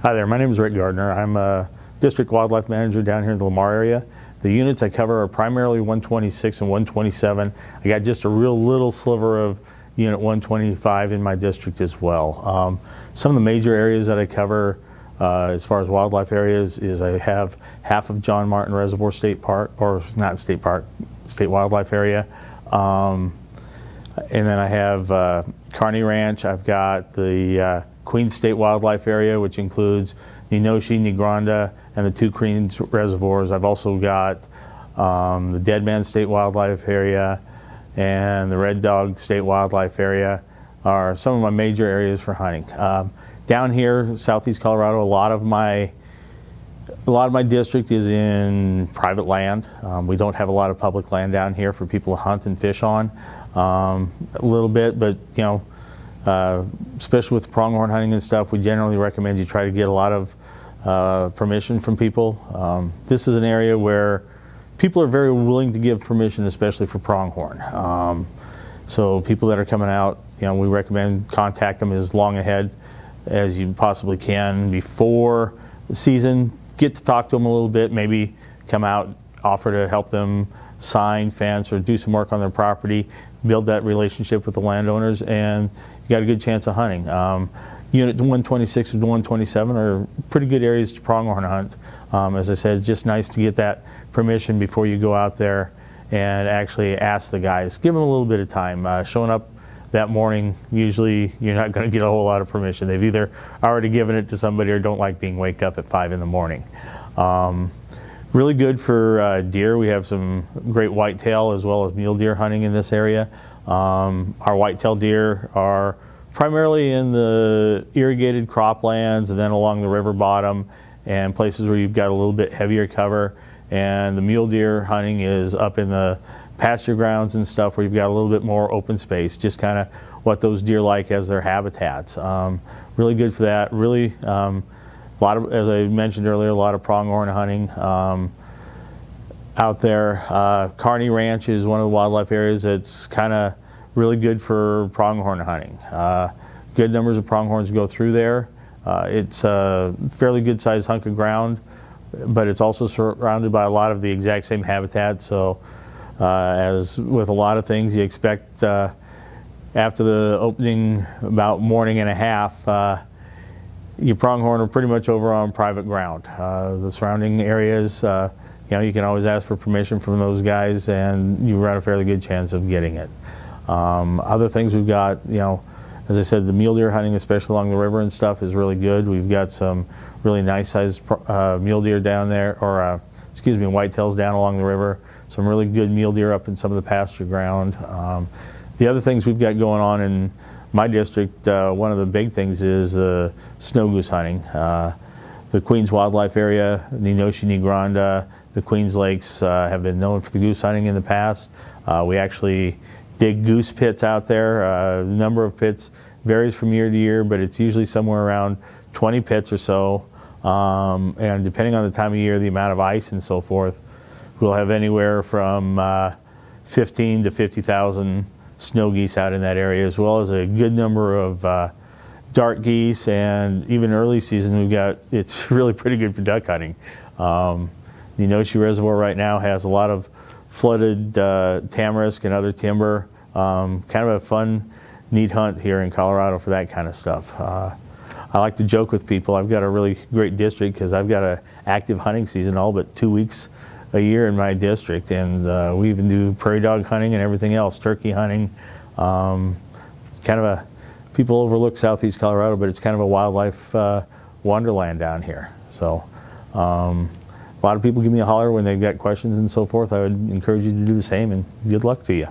Hi there, my name is Rick Gardner. I'm a district wildlife manager down here in the Lamar area. The units I cover are primarily 126 and 127. I got just a real little sliver of unit 125 in my district as well. Some of the major areas that I cover as far as wildlife areas is I have half of John Martin Reservoir State Park, or not state park, state wildlife area. And then I have Kearney Ranch. I've got the Queens State Wildlife Area, which includes Ninoshi, Negranda, and the two Queens reservoirs. I've also got the Dead Man State Wildlife Area and the Red Dog State Wildlife Area are some of my major areas for hunting. Down here, southeast Colorado, a lot of my district is in private land. We don't have a lot of public land down here for people to hunt and fish on. A little bit, but you know, especially with pronghorn hunting and stuff, we generally recommend you try to get a lot of permission from people. This is an area where people are very willing to give permission, especially for pronghorn. So people that are coming out, you know, we recommend contact them as long ahead as you possibly can before the season. Get to talk to them a little bit, maybe come out, offer to help them sign, fence, or do some work on their property, build that relationship with the landowners, and you got a good chance of hunting. Unit 126 and 127 are pretty good areas to pronghorn hunt. As I said, just nice to get that permission before you go out there and actually ask the guys. Give them a little bit of time. Showing up that morning, usually you're not going to get a whole lot of permission. They've either already given it to somebody or don't like being waked up at 5 in the morning. Really good for deer. We have some great whitetail as well as mule deer hunting in this area. Our whitetail deer are primarily in the irrigated croplands and then along the river bottom and places where you've got a little bit heavier cover. And the mule deer hunting is up in the pasture grounds and stuff where you've got a little bit more open space, just kind of what those deer like as their habitats. Really good for that. Really, a lot of, as I mentioned earlier, a lot of pronghorn hunting out there. Kearney Ranch is one of the wildlife areas that's kind of really good for pronghorn hunting. Good numbers of pronghorns go through there. It's a fairly good sized hunk of ground, but it's also surrounded by a lot of the exact same habitat. So as with a lot of things, you expect after the opening about morning and a half, your pronghorn are pretty much over on private ground. The surrounding areas, you know, you can always ask for permission from those guys and you run a fairly good chance of getting it. Other things we've got, you know, as I said, the mule deer hunting, especially along the river and stuff, is really good. We've got some really nice sized mule deer down there, or excuse me, whitetails down along the river. Some really good mule deer up in some of the pasture ground. The other things we've got going on in my district, one of the big things is the snow goose hunting. The Queens Wildlife Area, Ninoshi, Negranda, the Queens Lakes have been known for the goose hunting in the past. We actually dig goose pits out there. The number of pits varies from year to year, but it's usually somewhere around 20 pits or so. And depending on the time of year, the amount of ice and so forth, we'll have anywhere from 15 to 50,000 snow geese out in that area, as well as a good number of dark geese, and even early season we've got, it's really pretty good for duck hunting. Ninoshi Reservoir right now has a lot of flooded tamarisk and other timber. Kind of a fun, neat hunt here in Colorado for that kind of stuff. I like to joke with people, I've got a really great district because I've got an active hunting season all but 2 weeks a year in my district, and we even do prairie dog hunting and everything else, turkey hunting. It's kind of a, people overlook southeast Colorado, but it's kind of a wildlife wonderland down here. So a lot of people give me a holler when they've got questions and so forth. I would encourage you to do the same, and good luck to you.